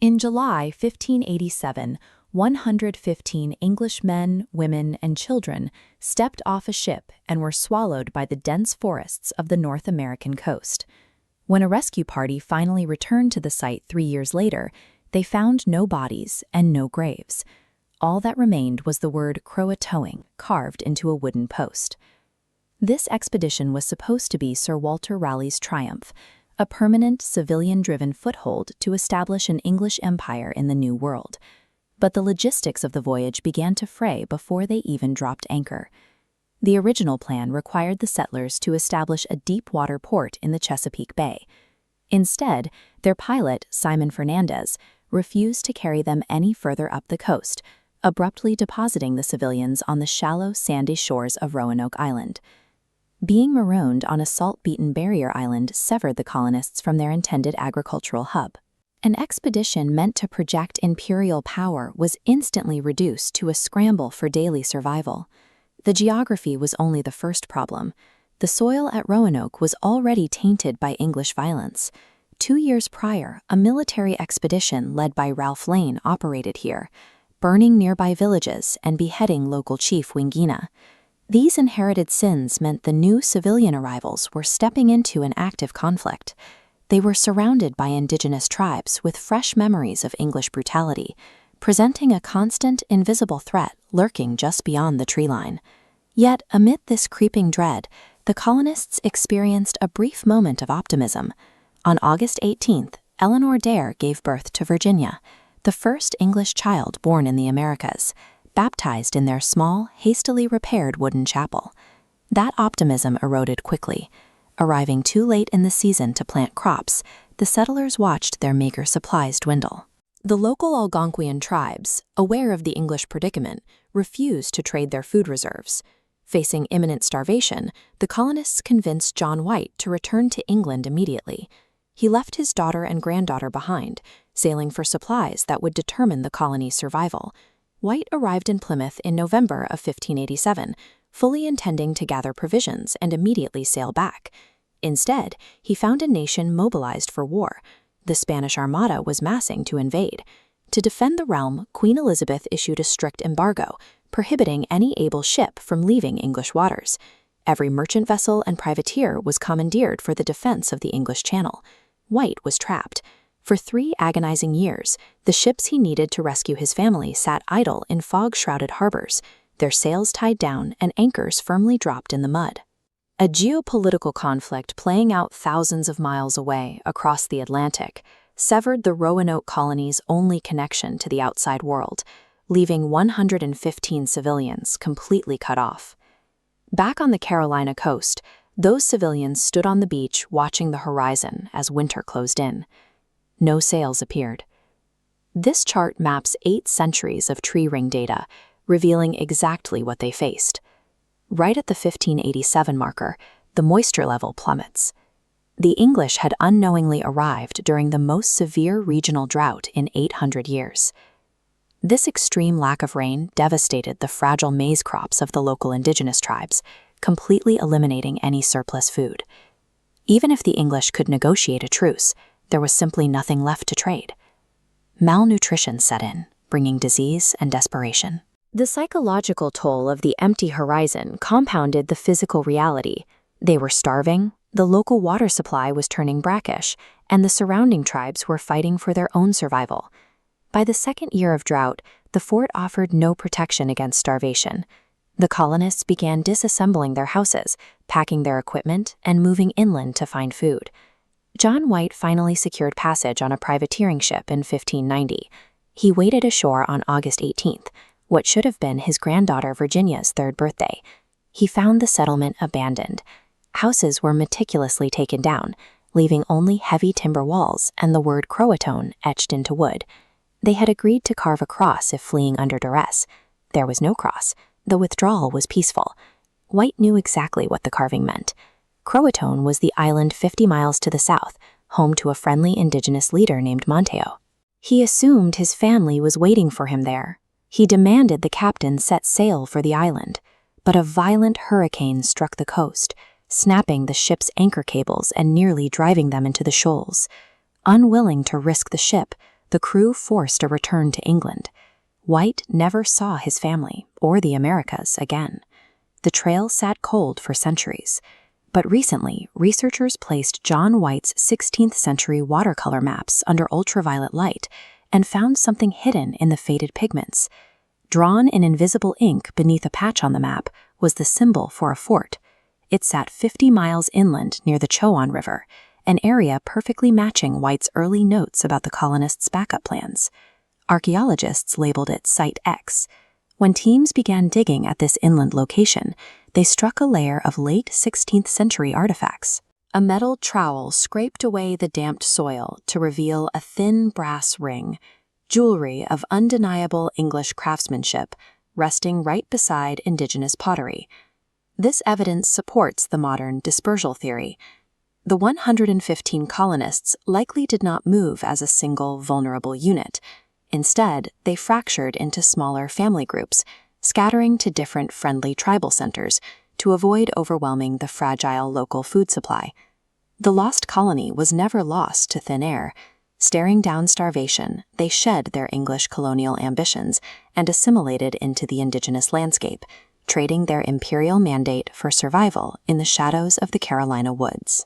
In July 1587, 115 English men, women, and children stepped off a ship and were swallowed by the dense forests of the North American coast. When a rescue party finally returned to the site 3 years later, they found no bodies and no graves. All that remained was the word CROATOAN carved into a wooden post. This expedition was supposed to be Sir Walter Raleigh's triumph, a permanent civilian-driven foothold to establish an English empire in the New World. But the logistics of the voyage began to fray before they even dropped anchor. The original plan required the settlers to establish a deep-water port in the Chesapeake Bay. Instead, their pilot, Simon Fernandez, refused to carry them any further up the coast, abruptly depositing the civilians on the shallow, sandy shores of Roanoke Island. Being marooned on a salt-beaten barrier island severed the colonists from their intended agricultural hub. An expedition meant to project imperial power was instantly reduced to a scramble for daily survival. The geography was only the first problem. The soil at Roanoke was already tainted by English violence. 2 years prior, a military expedition led by Ralph Lane operated here, burning nearby villages and beheading local chief Wingina. These inherited sins meant the new civilian arrivals were stepping into an active conflict. They were surrounded by indigenous tribes with fresh memories of English brutality, presenting a constant, invisible threat lurking just beyond the tree line. Yet, amid this creeping dread, the colonists experienced a brief moment of optimism. On August 18th, Eleanor Dare gave birth to Virginia, the first English child born in the Americas, baptized in their small, hastily repaired wooden chapel. That optimism eroded quickly. Arriving too late in the season to plant crops, the settlers watched their meager supplies dwindle. The local Algonquian tribes, aware of the English predicament, refused to trade their food reserves. Facing imminent starvation, the colonists convinced John White to return to England immediately. He left his daughter and granddaughter behind, sailing for supplies that would determine the colony's survival. White arrived in Plymouth in November of 1587, fully intending to gather provisions and immediately sail back. Instead, he found a nation mobilized for war. The Spanish Armada was massing to invade. To defend the realm, Queen Elizabeth issued a strict embargo, prohibiting any able ship from leaving English waters. Every merchant vessel and privateer was commandeered for the defense of the English Channel. White was trapped. For 3 agonizing years, the ships he needed to rescue his family sat idle in fog-shrouded harbors, their sails tied down and anchors firmly dropped in the mud. A geopolitical conflict playing out thousands of miles away across the Atlantic severed the Roanoke colony's only connection to the outside world, leaving 115 civilians completely cut off. Back on the Carolina coast, those civilians stood on the beach watching the horizon as winter closed in. No sails appeared. This chart maps 8 centuries of tree ring data, revealing exactly what they faced. Right at the 1587 marker, the moisture level plummets. The English had unknowingly arrived during the most severe regional drought in 800 years. This extreme lack of rain devastated the fragile maize crops of the local indigenous tribes, completely eliminating any surplus food. Even if the English could negotiate a truce, there was simply nothing left to trade. Malnutrition set in, bringing disease and desperation. The psychological toll of the empty horizon compounded the physical reality. They were starving, the local water supply was turning brackish, and the surrounding tribes were fighting for their own survival. By the second year of drought, the fort offered no protection against starvation. The colonists began disassembling their houses, packing their equipment, and moving inland to find food. John White finally secured passage on a privateering ship in 1590. He waded ashore on August 18th, what should have been his granddaughter Virginia's 3rd birthday. He found the settlement abandoned. Houses were meticulously taken down, leaving only heavy timber walls and the word CROATOAN etched into wood. They had agreed to carve a cross if fleeing under duress. There was no cross. The withdrawal was peaceful. White knew exactly what the carving meant. CROATOAN was the island 50 miles to the south, home to a friendly indigenous leader named Monteo. He assumed his family was waiting for him there. He demanded the captain set sail for the island, but a violent hurricane struck the coast, snapping the ship's anchor cables and nearly driving them into the shoals. Unwilling to risk the ship, the crew forced a return to England. White never saw his family or the Americas again. The trail sat cold for centuries. But recently, researchers placed John White's 16th century watercolor maps under ultraviolet light and found something hidden in the faded pigments. Drawn in invisible ink beneath a patch on the map was the symbol for a fort. It sat 50 miles inland near the CROATOAN River, an area perfectly matching White's early notes about the colonists' backup plans. Archaeologists labeled it Site X. When teams began digging at this inland location, they struck a layer of late 16th century artifacts. A metal trowel scraped away the damped soil to reveal a thin brass ring, jewelry of undeniable English craftsmanship, resting right beside indigenous pottery. This evidence supports the modern dispersal theory. The 115 colonists likely did not move as a single vulnerable unit. Instead, they fractured into smaller family groups, scattering to different friendly tribal centers to avoid overwhelming the fragile local food supply. The lost colony was never lost to thin air. Staring down starvation, they shed their English colonial ambitions and assimilated into the indigenous landscape, trading their imperial mandate for survival in the shadows of the Carolina woods.